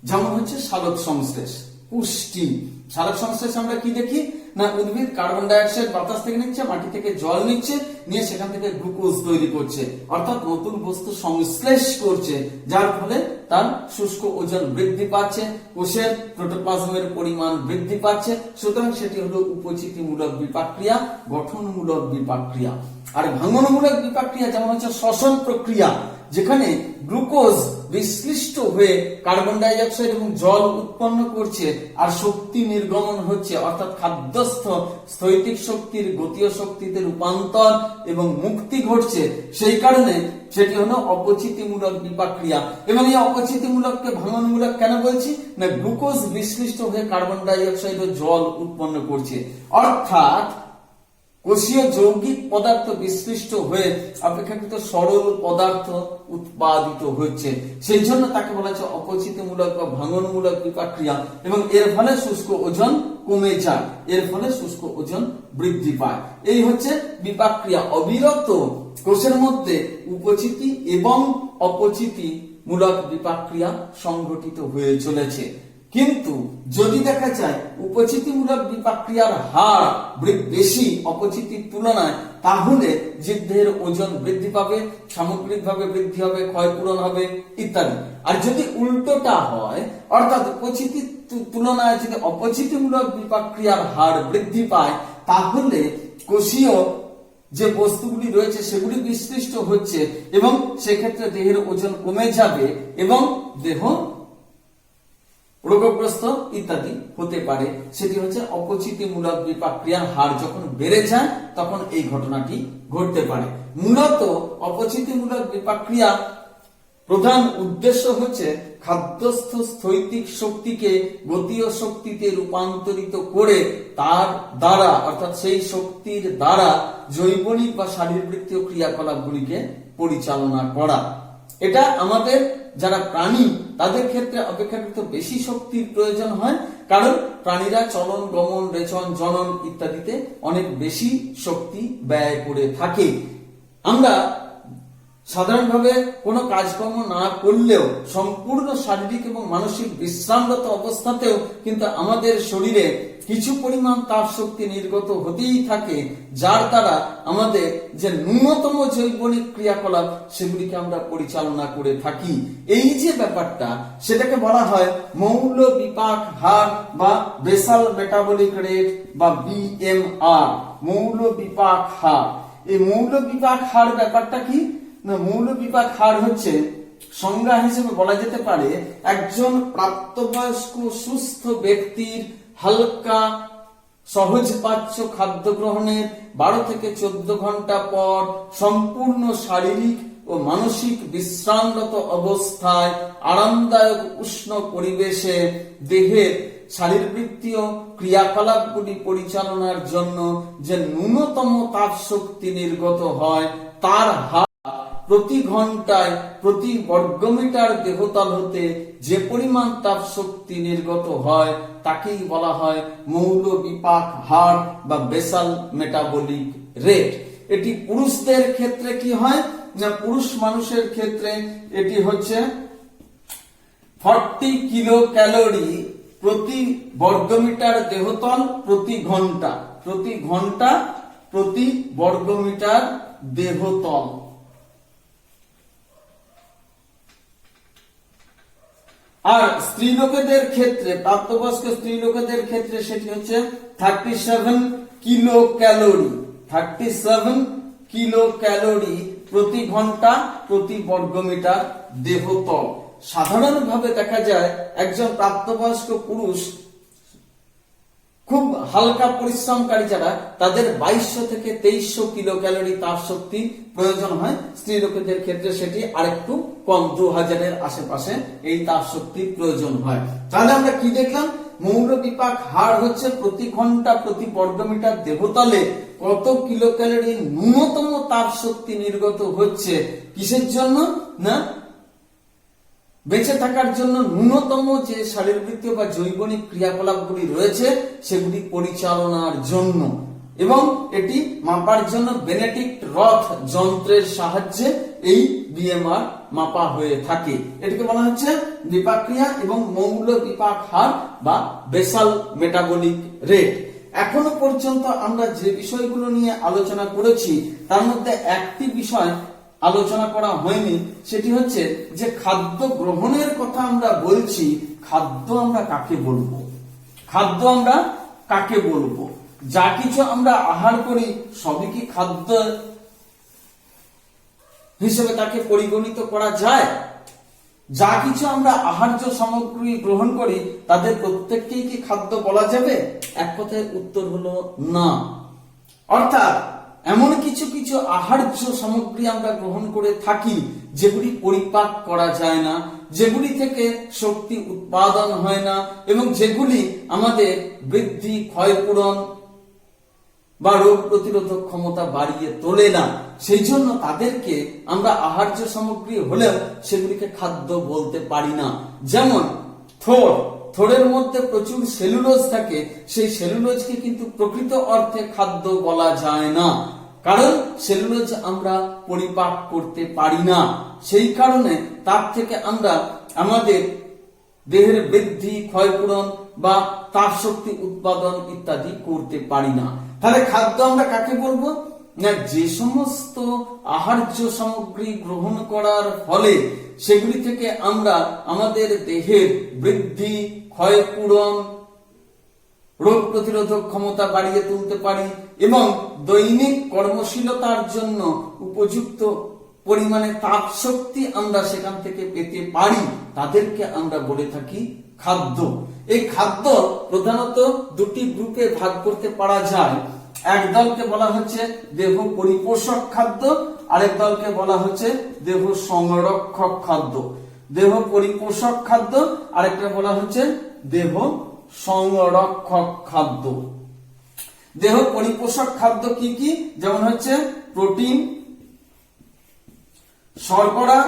যেমন হচ্ছে সালোক সংশ্লেষ, পুষ্টি। সালোক সংশ্লেষ আমরা কি দেখি? না উদ্ভিদ কার্বন ডাই অক্সাইড বাতাস থেকে নিচ্ছে, মাটি থেকে জল নিচ্ছে, নিয়ে সেখান থেকে গ্লুকোজ তৈরি করছে, অর্থাৎ নতুন বস্তু সংশ্লেষ করছে, যার ফলে তার শুষ্ক ওজন বৃদ্ধি পাচ্ছে, কোষের প্রোটোপ্লাজমের পরিমাণ বৃদ্ধি পাচ্ছে। সুতরাং সেটি হলো উপচিতিমূলক বিপাকক্রিয়া, গঠনমূলক বিপাকক্রিয়া। আর ভাঙনমূলক বিপাকক্রিয়া যেমন হচ্ছে শ্বসন প্রক্রিয়া, যেখানে গ্লুকোজ বিশ্লিষ্ট হয়ে কার্বন ডাই অক্সাইড এবং জল উৎপন্ন করছে আর শক্তি নির্গমন হচ্ছে, অর্থাৎ খাদ্যস্থ স্থৈতিক শক্তির গতীয় শক্তিতে রূপান্তর এবং মুক্তি ঘটছে। সেই কারণে সেটি হলো অপচিতিমূলক বিপাকক্রিয়া। এবং এই অপচিতিমূলককে ভাঙনমূলক কেন বলছি না, গ্লুকোজ বিশ্লিষ্ট হয়ে কার্বন ডাই অক্সাইড ও জল উৎপন্ন করছে, অর্থাৎ কোষীয় যৌগিক পদার্থ বিশ্লিষ্ট হয়ে অপেক্ষাকৃত সরল পদার্থ উৎপাদিত হচ্ছে, সেই জন্য তাকে বলা হচ্ছে অপচিতিমূলক বা ভাঙনমূলক বিপাকক্রিয়া। এবং এর ফলে শুষ্ক ওজন কমে যায়, এর ফলে শুষ্ক ওজন বৃদ্ধি পায়। এই হচ্ছে বিপাকক্রিয়া। অবিরত কোষের মধ্যে উপচিতি এবং অপচিতি মূলক বিপাকক্রিয়া সংঘটিত হয়ে চলেছে। কিন্তু যদি দেখা যায় উপচিতিমূলক বিপাকক্রিয়ার হার বেশি অপচিতির তুলনায়, তাহলে জীবদেহের ওজন বৃদ্ধি পাবে, সামগ্রিকভাবে বৃদ্ধি হবে, ক্ষয়পূরণ হবে ইত্যাদি। আর যদি উল্টোটা হয়, অর্থাৎ উপচিতির তুলনায় যদি অপচিতিমূলক বিপাকক্রিয়ার হার বৃদ্ধি পায়, তাহলে কোষীয় যে বস্তুগুলি রয়েছে সেগুলি বিশ্লিষ্ট হচ্ছে এবং সেক্ষেত্রে দেহের ওজন কমে যাবে এবং দেহ রোগগ্রস্ত ইত্যাদি হতে পারে। সেটি হচ্ছে অপচিতিমূলক বিপাকক্রিয়ার হার যখন বেড়ে যায় তখন এই ঘটনাটি ঘটতে পারে। মূলত অপচিতিমূলক বিপাকক্রিয়া প্রধান উদ্দেশ্য হচ্ছে খাদ্যস্থ স্থৈতিক শক্তিকে গতীয় শক্তিতে রূপান্তরিত করে তার দ্বারা, অর্থাৎ সেই শক্তির দ্বারা জৈবনিক বা শারীরবৃত্তীয় ক্রিয়াকলাপগুলিকে পরিচালনা করা। এটা আমাদের যারা প্রাণী তাদের ক্ষেত্রে অপেক্ষাকৃত বেশি শক্তির প্রয়োজন হয়, কারণ প্রাণীরা চলন, গমন, রেচন, জনন ইত্যাদিতে অনেক বেশি শক্তি ব্যয় করে থাকে। আমরা সাধারণভাবে কোনো কাজকর্ম না করলেও সম্পূর্ণ শারীরিক এবং মানসিক বিশ্রামরত অবস্থাতেও কিন্তু আমাদের শরীরে কিছু পরিমাণ তাপ শক্তি নির্গত হতেই থাকে, যার দ্বারা আমাদের যে ন্যূনতম জৈবনিক ক্রিয়াকলাপ সেগুলিকে আমরা পরিচালনা করে থাকি। এই যে ব্যাপারটা, সেটাকে বলা হয় মৌল বিপাক হার বা বেসাল মেটাবলিক রেট বা BMR, মৌল বিপাক হার। এই মৌল বিপাক হার ব্যাপারটা কি না, মৌল বিপাক হার হচ্ছে সংজ্ঞা হিসেবে বলা যেতে পারে একজন প্রাপ্তবয়স্ক সুস্থ ব্যক্তির হালকা সহজপাচ্য খাদ্য গ্রহণের 12 থেকে 14 ঘন্টা পর সম্পূর্ণ শারীরিক ও মানসিক বিশ্রামরত অবস্থায় আরামদায়ক উষ্ণ পরিবেশে দেহের শারীরবৃত্তীয় ক্রিয়াকলাপগুলি পরিচালনার জন্য যে ন্যূনতম তাপ শক্তি নির্গত হয় তার হার প্রতি ঘন্টায় প্রতি বর্গমিটার দেহতল হতে যে পরিমাণ তাপ শক্তি নির্গত হয় তাকেই বলা হয় মৌল বিপাক হার বা বেসাল মেটাবলিক রেট। এটি পুরুষদের ক্ষেত্রে কি হয় না, পুরুষ মানুষের ক্ষেত্রে এটি হচ্ছে 40 কিলো ক্যালোরি প্রতি বর্গমিটার দেহতল প্রতি ঘন্টা, প্রতি ঘন্টা প্রতি বর্গমিটার দেহতল। আর স্ত্রী লোকেদের ক্ষেত্রে, প্রাপ্তবয়স্ক স্ত্রী লোকেদের ক্ষেত্রে সেটি হচ্ছে 37 কিলো ক্যালোরি, 37 কিলো ক্যালোরি প্রতি ঘন্টা প্রতি বর্গমিটার দেহতল। সাধারণভাবে দেখা যায় একজন প্রাপ্তবয়স্ক পুরুষ খুব হালকা পরিশ্রমকারী যারা, তাদের 2200 থেকে 2300 কিলো ক্যালোরি তাপ শক্তি প্রয়োজন হয়। স্ত্রী লোকেদের ক্ষেত্রে সেটি আরেকটু কম, 2000 এর আশেপাশে এই তাপ শক্তির প্রয়োজন হয়। তাহলে আমরা কি দেখলাম, মৌল বিপাক হার হচ্ছে প্রতি ঘন্টা প্রতি বর্গমিটার দেহতলে কত কিলো ক্যালোরি ন্যূনতম তাপ শক্তি নির্গত হচ্ছে, কিসের জন্য না, বেঁচে থাকার জন্য ন্যূনতম যে শারীরবৃত্তীয় বা জৈবনিক ক্রিয়াকলাপগুলি রয়েছে সেগুলি পরিচালনার জন্য। এবং এটি মাপার জন্য বেনেডিক্ট রথ যন্ত্রের সাহায্যে এই BMR মাপা হয়ে থাকে। এটাকে বলা হচ্ছে বিপাকক্রিয়া এবং মৌল বিপাক হার বা বেসাল মেটাবলিক রেট। এখনো পর্যন্ত আমরা যে বিষয়গুলো নিয়ে আলোচনা করেছি তার মধ্যে একটি বিষয় আলোচনা করা হয়নি, সেটি হচ্ছে যে খাদ্য গ্রহণের কথা আমরা বলছি, খাদ্য আমরা কাকে বলবো, খাদ্য আমরা কাকে বলবো। যা কিছু আমরা আহার করি সবই কি খাদ্য হিসেবে তাকে পরিগণিত করা যায়? যা কিছু আমরা আহার্য সামগ্রী গ্রহণ করি তাদের প্রত্যেককেই কি খাদ্য বলা যাবে? এক কথায় উত্তর হলো না। অর্থাৎ এমন কিছু কিছু আহার্য সামগ্রী আমরা গ্রহণ করে থাকি যেগুলি পরিপাক করা যায় না, যেগুলি থেকে শক্তি উৎপাদন হয় না এবং যেগুলি আমাদের বৃদ্ধি, ক্ষয়পূরণ বা রোগ প্রতিরোধক ক্ষমতা বাড়িয়ে তোলে না। সেই জন্য তাদেরকে আমরা আহার্য সামগ্রী হলেও সেগুলিকে খাদ্য বলতে পারি না। যেমন থোড়ের মধ্যে প্রচুর সেলুলোজ থাকে, সেই সেলুলোজকে কিন্তু প্রকৃত অর্থে খাদ্য বলা যায় না, কারণ সেলুলোজ আমরা পরিপাক করতে পারি না। সেই কারণে তার থেকে আমরা আমাদের দেহের বৃদ্ধি, ক্ষয়পূরণ বা তাপ শক্তি উৎপাদন ইত্যাদি করতে পারি না। তাহলে খাদ্য আমরা কাকে বলবো না? যে সমস্ত আহার্য সামগ্রী গ্রহণ করার ফলে সেগুলি থেকে আমরা আমাদের দেহের বৃদ্ধি, ক্ষয়পূরণ, রোগ প্রতিরোধক ক্ষমতা বাড়িয়ে তুলতে পারি এবং দৈনিক কর্মশীলতার জন্য উপযুক্ত পরিমাণে তাপ শক্তি আমরা সেখান থেকে পেতে পারি, তাদেরকে আমরা বলে থাকি খাদ্য। এই খাদ্য প্রধানত দুটি গ্রুপে ভাগ করতে পারা যায়। এক দলকে বলা হচ্ছে দেহ পরিপোষক খাদ্য, আরেক দলকে বলা হচ্ছে দেহ সংরক্ষক খাদ্য। দেহ পরিপোষক খাদ্য, আরেকটা বলা হচ্ছে দেহ সংরক্ষক খাদ্য। দেহ পরিপোষক খাদ্য কি কি? যেমন হচ্ছে প্রোটিন, শর্করা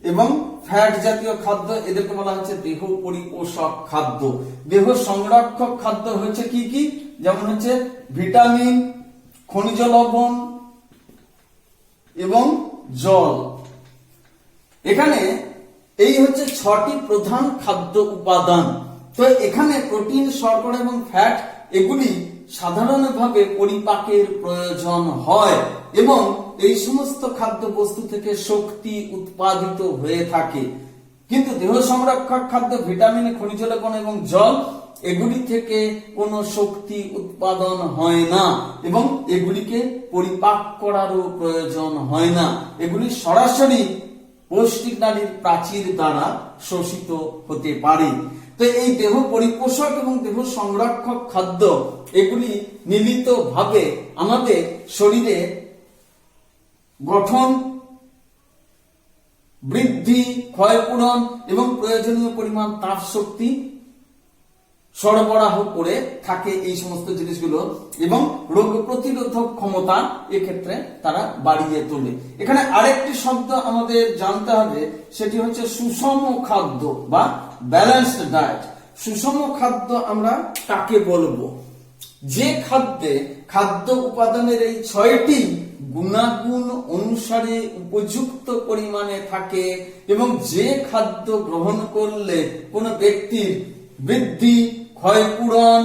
এবং ফ্যাট জাতীয় খাদ্য, এদেরকে বলা হচ্ছে দেহ পরিপোষক খাদ্য। দেহ সংরক্ষক খাদ্য হচ্ছে কি কি? যেমন হচ্ছে ভিটামিন, খনিজ লবণ এবং জল। এখানে এই হচ্ছে 6টি প্রধান খাদ্য উপাদান। তো এখানে প্রোটিন, শর্করা এবং ফ্যাট এগুলি সাধারণভাবে পরিপাকের প্রয়োজন হয় এবং এই সমস্ত খাদ্য বস্তু থেকে শক্তি উৎপাদিত হয়ে থাকে। কিন্তু দেহ সংরক্ষক খাদ্য ভিটামিন, খনিজ লবণ এবং জল এগুলি থেকে কোনো শক্তি উৎপাদন হয় না এবং এগুলিকে পরিপাক করারও প্রয়োজন হয় না। এগুলি সরাসরি পৌষ্টিক নালীর প্রাচীর দ্বারা শোষিত হতে পারে। তো এই দেহ পরিপোষক এবং দেহ সংরক্ষক খাদ্য এগুলি মিলিত ভাবে আমাদের শরীরে গঠন, বৃদ্ধি, ক্ষয়পূরণ এবং প্রয়োজনীয় পরিমাণ তাপ শক্তি সরবরাহ করে থাকে এই সমস্ত জিনিসগুলো এবং রোগ প্রতিরোধক ক্ষমতা এক্ষেত্রে তারা বাড়িয়ে তোলে। এখানে আরেকটি শব্দ আমাদের জানতে হবে, সেটি হচ্ছে সুষম খাদ্য বা ব্যালেন্সড ডায়েট। সুষম খাদ্য আমরা কাকে বলবো? যে খাদ্যে খাদ্য উপাদানের এই 6টি গুণাগুণ অনুসারে উপযুক্ত পরিমাণে থাকে এবং যে খাদ্য গ্রহণ করলে কোনো ব্যক্তির বৃদ্ধি, ক্ষয়পূরণ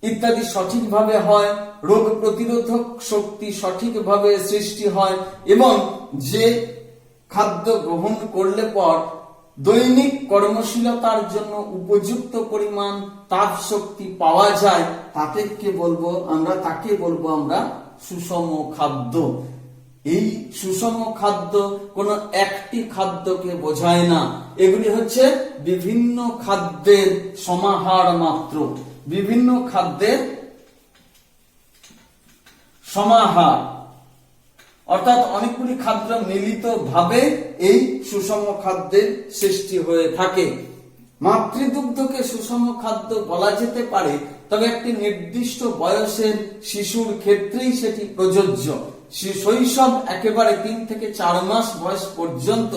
ইত্যাদি সঠিকভাবে হয়, রোগ প্রতিরোধক শক্তি সঠিকভাবে সৃষ্টি হয় এবং যে খাদ্য গ্রহণ করলে পর দৈনিক কর্মশীলতার জন্য উপযুক্ত পরিমাণ তাপ শক্তি পাওয়া যায়, তাকে বলবো আমরা সুষম খাদ্য। এই সুষম খাদ্য কোনো একটি খাদ্যকে বোঝায় না, এগুলি হচ্ছে বিভিন্ন খাদ্যের সমাহার মাত্র, বিভিন্ন খাদ্যের সমাহার। অর্থাৎ অনেকগুলি খাদ্য মিলিত ভাবে এই সুষম খাদ্যের সৃষ্টি হয়ে থাকে। মাতৃদুগ্ধকে সুষম খাদ্য বলা যেতে পারে, তবে একটি নির্দিষ্ট বয়সের শিশুর ক্ষেত্রেই সেটি প্রযোজ্য। শৈশব একেবারে 3 থেকে 4 মাস বয়স পর্যন্ত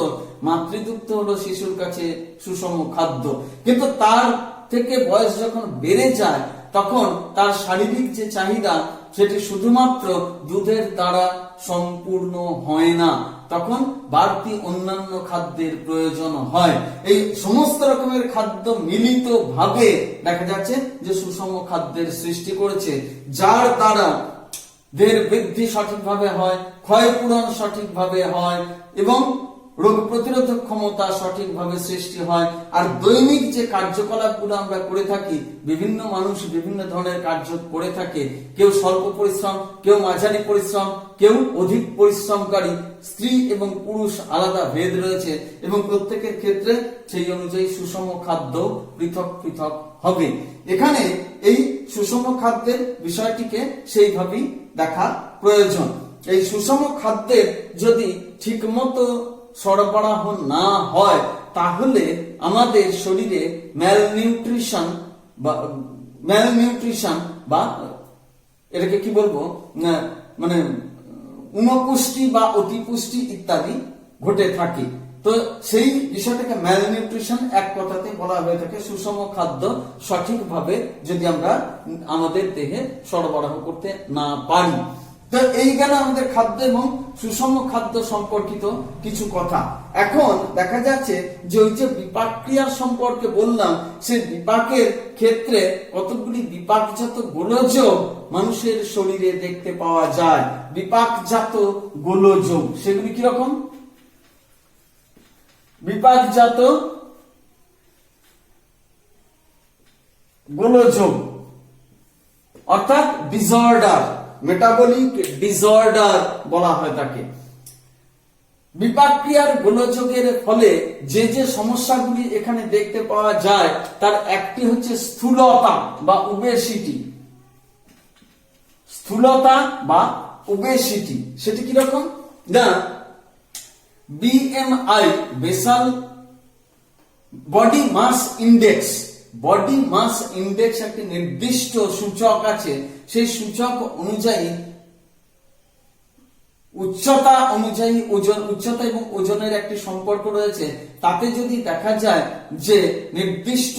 মাতৃদুগ্ধ হলো শিশুর কাছে সুষম খাদ্য, কিন্তু তার থেকে বয়স যখন বেড়ে যায় তখন তার শারীরিক যে চাহিদা সেটি শুধুমাত্র দুধের দ্বারা সম্পূর্ণ হয় না, তখন বাড়তি অন্যান্য খাদ্যের প্রয়োজন হয়। এই সমস্ত রকমের খাদ্য মিলিত ভাবে দেখা যাচ্ছে যে সুষম খাদ্যের সৃষ্টি করেছে, যার দ্বারা দেহের বৃদ্ধি সঠিকভাবে হয়, ক্ষয়পূরণ সঠিকভাবে হয় এবং রোগ প্রতিরোধক ক্ষমতা সঠিকভাবে সৃষ্টি হয়। আর দৈনিক যে কার্যকলাপগুলো আমরা করে থাকি, বিভিন্ন মানুষ বিভিন্ন ধরনের কার্য করে থাকে, কেউ স্বল্প পরিশ্রম, কেউ মাঝারি পরিশ্রম, কেউ অধিক পরিশ্রমকারী, স্ত্রী এবং পুরুষ আলাদা ভেদ রয়েছে এবং প্রত্যেকের ক্ষেত্রে সেই অনুযায়ী সুষম খাদ্য পৃথক পৃথক হবে। এখানে এই সুষম খাদ্যের বিষয়টিকে সেইভাবেই দেখা প্রয়োজন। এই সুষম খাদ্যের যদি ঠিকমতো সরবরাহ না হয় তাহলে আমাদের শরীরে ম্যালনিউট্রিশন বা এটাকে কি বলবো, মানে উনপুষ্টি বা অতিপুষ্টি ইত্যাদি ঘটে থাকে। তো সেই বিষয়টাকে ম্যালনিউট্রিশন এক কথাতে বলা হয়ে থাকে সুষম খাদ্য সঠিকভাবে যদি আমরা আমাদের দেহে সরবরাহ করতে না পারি। তো এই গেল আমাদের খাদ্য এবং সুষম খাদ্য সম্পর্কিত কিছু কথা। এখন দেখা যাচ্ছে যে ওই যে বিপাক ক্রিয়ার সম্পর্কে বললাম, সেই বিপাকের ক্ষেত্রে কতগুলি বিপাকজাত গোলযোগ মানুষের শরীরে দেখতে পাওয়া যায়। বিপাকজাত গোলযোগ সেগুলি কিরকম? বিপাকজাত গোলযোগ অর্থাৎ ডিসঅর্ডার, মেটাবলিক ডিসঅর্ডার বলা হয় তাকে। বিপাক ক্রিয়ার গোলযোগের ফলে যে যে সমস্যাগুলি এখানে দেখতে পাওয়া যায় তার একটি হচ্ছে স্থূলতা বা ওবেসিটি। স্থূলতা বা ওবেসিটি সেটি কিরকম না, BMI basal body mass index, body mass index একটি নির্দিষ্ট সূচক আছে, সেই সূচক অনুযায়ী উচ্চতা অনুযায়ী ওজন, উচ্চতা এবং ওজনের একটি সম্পর্ক রয়েছে। তাতে যদি দেখা যায় যে নির্দিষ্ট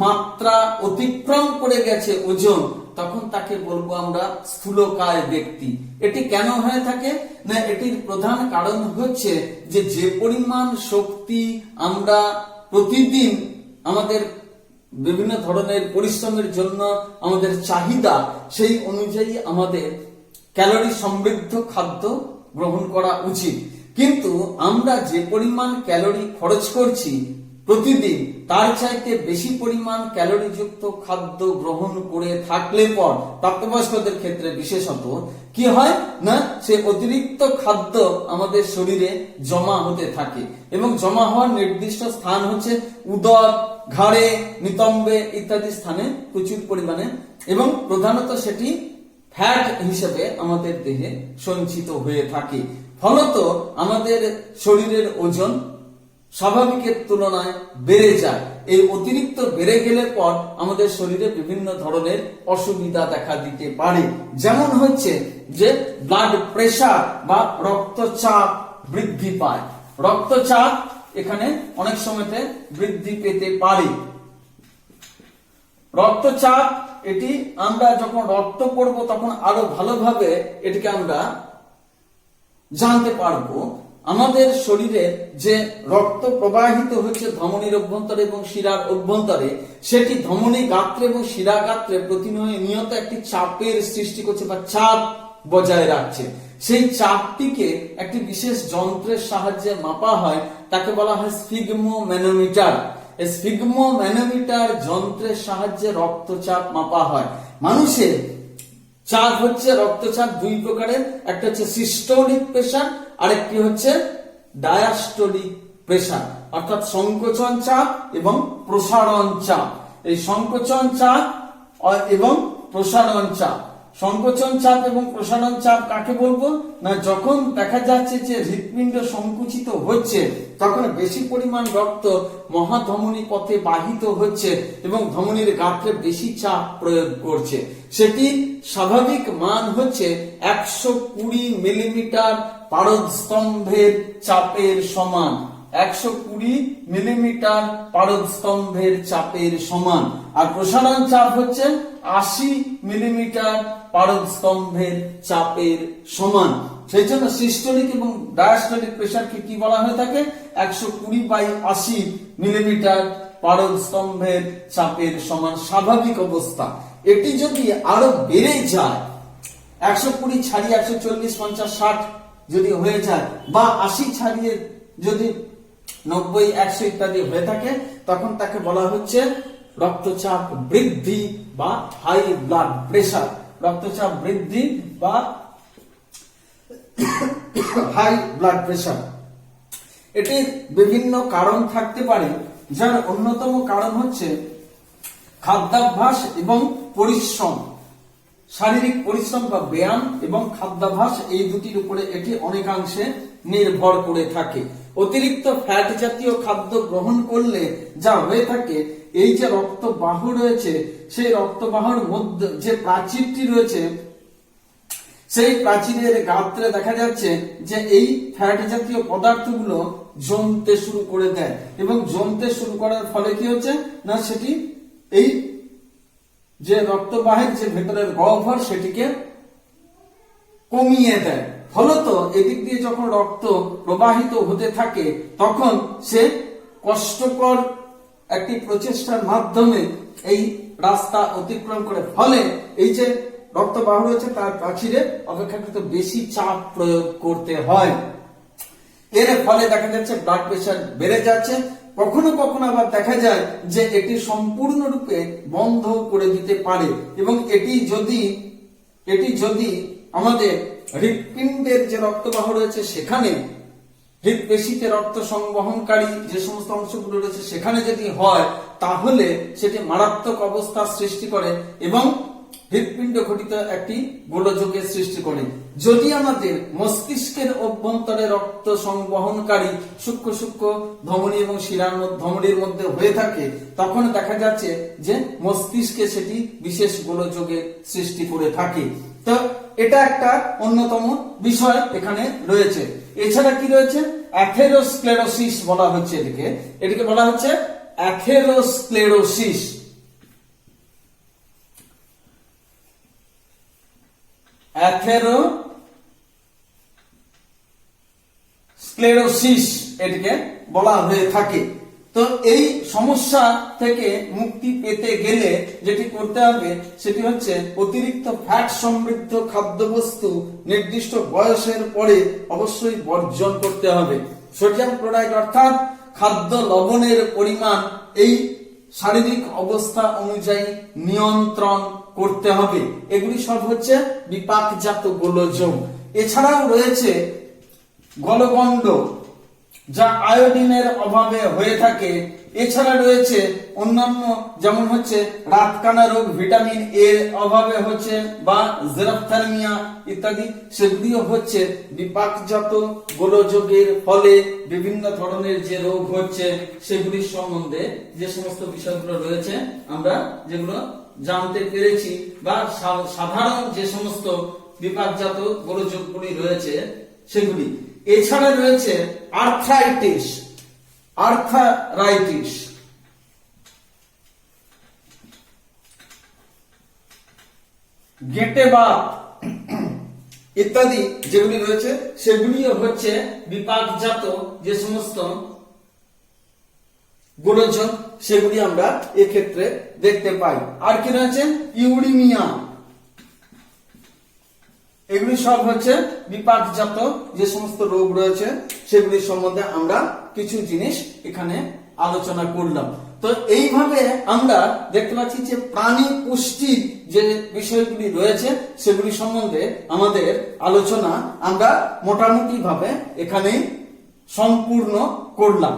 মাত্রা অতিক্রম করে গেছে ওজন, তখন তাকে বলবো আমরা স্থূলকায় ব্যক্তি। এটি কেন হয়ে থাকে না, এটির প্রধান কারণ হচ্ছে যে যে পরিমাণ শক্তি আমরা প্রতিদিন আমাদের বিভিন্ন ধরনের পরিশ্রমের জন্য আমাদের চাহিদা, সেই অনুযায়ী আমাদের ক্যালোরি সমৃদ্ধ খাদ্য গ্রহণ করা উচিত। কিন্তু আমরা যে পরিমাণ ক্যালোরি খরচ করছি প্রতিদিন, তার চাইতে বেশি পরিমাণ ক্যালোরি যুক্ত খাদ্য গ্রহণ করে থাকলে পর প্রাপ্তবয়স্কদের ক্ষেত্রে বিশেষত কি হয় না, সে অতিরিক্ত খাদ্য আমাদের শরীরে জমা হতে থাকে এবং জমা হওয়ার নির্দিষ্ট স্থান হচ্ছে উদর, ঘাড়ে, নিতম্বে ইত্যাদি স্থানে প্রচুর পরিমাণে, এবং প্রধানত সেটি ফ্যাট হিসেবে আমাদের দেহে সঞ্চিত হয়ে থাকে। ফলত আমাদের শরীরের ওজন স্বাভাবিকের তুলনায় বেড়ে যায়। এই অতিরিক্ত বেড়ে গেলে পর আমাদের শরীরে বিভিন্ন ধরনের অসুবিধা দেখা দিতে পারে, যেমন হচ্ছে যে ব্লাড প্রেসার বা রক্তচাপ বৃদ্ধি পায়। রক্তচাপ এখানে অনেক সময়তে বৃদ্ধি পেতে পারে। রক্তচাপ এটি আমরা যখন রক্ত পড়ব তখন আরো ভালোভাবে এটিকে আমরা জানতে পারবো। আমাদের শরীরে যে রক্ত প্রবাহিত হচ্ছে ধমনীর অভ্যন্তরে এবং শিরার অভ্যন্তরে, সেটি ধমনী গাত্রে এবং শিরা গাত্রে প্রতিনিয়ত একটি চাপের সৃষ্টি করছে বা চাপ বজায় রাখছে। সেই চাপটিকে একটি বিশেষ যন্ত্রের সাহায্যে মাপা হয়, তাকে বলা হয় স্ফিগমোম্যানোমিটার। স্ফিগমোম্যানোমিটার যন্ত্রের সাহায্যে রক্তচাপ মাপা হয়। মানুষের চাপ হচ্ছে, রক্তচাপ দুই প্রকারের, একটা হচ্ছে সিস্টোলিক প্রেসার, আরেকটি হচ্ছে ডায়াস্টোলিক প্রেসার, অর্থাৎ সংকোচন চাপ এবং প্রসারণ চাপ। এই সংকোচন চাপ এবং প্রসারণ চাপ, সংকোচন চাপ এবং প্রসারণ চাপ কাকে বলবো না, যখন দেখা যাচ্ছে যে হৃৎপিণ্ড সংকুচিত হচ্ছে তখন বেশি পরিমাণ রক্ত মহাধমনী পথে বাহিত হচ্ছে এবং ধমনীর গাত্রে বেশি চাপ প্রয়োগ করছে। সেটি স্বাভাবিক মান হচ্ছে 120 মিলিমিটার পারদ স্তম্ভের চাপের সমান। 120 মিলিমিটার পারদস্তম্ভের চাপের সমান, আর প্রসারণ চাপ হচ্ছে 80 মিলিমিটার পারদস্তম্ভের চাপের সমান। সেই জন্য সিস্টোলিক এবং ডায়াস্টোলিক প্রেসারকে কি বলা হয়ে থাকে? 120/80 মিলিমিটার পারদস্তম্ভের চাপের সমান স্বাভাবিক অবস্থা। এটি যদি আরো বেড়ে যায়, 120 ছাড়িয়ে 140, 50, 60 যদি হয়ে যায়, বা 80 ছাড়িয়ে যদি 90, 100 ইত্যাদি হয়ে থাকে, তখন তাকে বলা হচ্ছে রক্তচাপ বৃদ্ধি বা হাই ব্লাড প্রেসার। রক্তচাপ বৃদ্ধি বা হাই ব্লাড প্রেসার। এটির বিভিন্ন কারণ থাকতে পারে, যার অন্যতম কারণ হচ্ছে খাদ্যাভ্যাস এবং পরিশ্রম। শারীরিক পরিশ্রম বা ব্যায়াম এবং খাদ্যাভ্যাস, এই দুটির উপরে এটি অনেকাংশে নির্ভর করে থাকে। অতিরিক্ত ফ্যাট জাতীয় খাদ্য গ্রহণ করলে যা হয়ে থাকে, এই যে রক্তবাহ রয়েছে, সেই রক্তবাহর মধ্যে যে প্রাচীরটি রয়েছে, সেই প্রাচীরের গাত্রে দেখা যাচ্ছে যে এই ফ্যাট জাতীয় পদার্থগুলো জমতে শুরু করে দেয়, এবং জমতে শুরু করার ফলে কি হচ্ছে না, সেটি এই যে রক্তবাহের যে ভেতরের গহ্বর, সেটিকে কমিয়ে দেয়। ফলত এদিক দিয়ে যখন রক্ত প্রবাহিত হতে থাকে, তখন সে কষ্টকর একটি প্রচেষ্টার মাধ্যমে এই রাস্তা অতিক্রম করে, ফলে এই যে রক্তবাহ রয়েছে তার প্রাচীরে অপেক্ষাকৃত বেশি চাপ প্রয়োগ করতে হয়। এর ফলে দেখা যাচ্ছে ব্লাড প্রেসার বেড়ে যাচ্ছে। কখনো কখনো আবার দেখা যায় যে এটি সম্পূর্ণরূপে বন্ধ করে দিতে পারে, এবং এটি যদি আমাদের হৃৎপিণ্ডের যে রক্তবাহ রয়েছে, সেখানে হৃৎপেশিতে রক্ত সংবহনকারী যে সমস্ত অংশগুলো রয়েছে, সেখানে যদি হয়, তাহলে সেটি মারাত্মক অবস্থার সৃষ্টি করে এবং হৃৎপিণ্ড ঘটিত একটি গোলযোগের সৃষ্টি করে। যদি আমাদের মস্তিষ্কের অভ্যন্তরে রক্ত সংবহনকারী সূক্ষ্ম সূক্ষ্ম ধমনী এবং শিরার ধমনীর মধ্যে হয়ে থাকে, তখন দেখা যাচ্ছে যে মস্তিষ্কে সেটি বিশেষ গোলযোগের সৃষ্টি করে থাকে। তো এটা একটা অন্যতম বিষয় এখানে রয়েছে। এছাড়া কি রয়েছে? অ্যাথেরোস্ক্লেরোসিস বলা হচ্ছে এটিকে বলা হচ্ছে অ্যাথেরোস্ক্লেরোসিস। অ্যাথেরোস্ক্লেরোসিস এটিকে বলা হয়ে থাকে। তো এই সমস্যা থেকে মুক্তি পেতে গেলে যেটি করতে হবে, সেটি হচ্ছে অতিরিক্ত ফ্যাট সমৃদ্ধ খাদ্যবস্তু নির্দিষ্ট বয়সের পরে অবশ্যই বর্জন করতে হবে। সোডিয়াম ক্লোরাইড অর্থাৎ খাদ্য লবণের পরিমাণ এই শারীরিক অবস্থা অনুযায়ী নিয়ন্ত্রণ করতে হবে। এগুলি সব হচ্ছে বিপাকজাত গোলযোগ। এছাড়াও রয়েছে গলগণ্ড, যা আয়োডিনের অভাবে হয়ে থাকে। এছাড়া রয়েছে অন্যান্য, যেমন হচ্ছে রাতকানা রোগ ভিটামিন এর অভাবে হচ্ছে, বা জেরপ্থ্যালমিয়া ইত্যাদি, সেগুলিও হচ্ছে বিপাকজাত গোলযোগের ফলে বিভিন্ন ধরনের যে রোগ হচ্ছে, সেগুলির সম্বন্ধে যে সমস্ত বিষয়গুলো রয়েছে আমরা যেগুলো জানতে পেরেছি, বা সাধারণ যে সমস্ত বিপাকজাত গোলযোগগুলি রয়েছে সেগুলি। এছাড়া রয়েছে আর্থ্রাইটিস, গেঁটে বাত ইত্যাদি যেগুলি রয়েছে, সেগুলিও হচ্ছে বিপাকজাত যে সমস্ত গোলযোগ, সেগুলি আমরা এক্ষেত্রে দেখতে পাই। আর কি রয়েছে? ইউরিমিয়া। এগুলি সব হচ্ছে বিপাকজাত যে সমস্ত রোগ রয়েছে, সেগুলির সম্বন্ধে আমরা কিছু জিনিস এখানে আলোচনা করলাম। তো এইভাবে আমরা দেখতে পাচ্ছি যে প্রাণী পুষ্টির যে বিষয়গুলি রয়েছে, সেগুলি সম্বন্ধে আমাদের আলোচনা আমরা মোটামুটি ভাবে এখানে সম্পূর্ণ করলাম।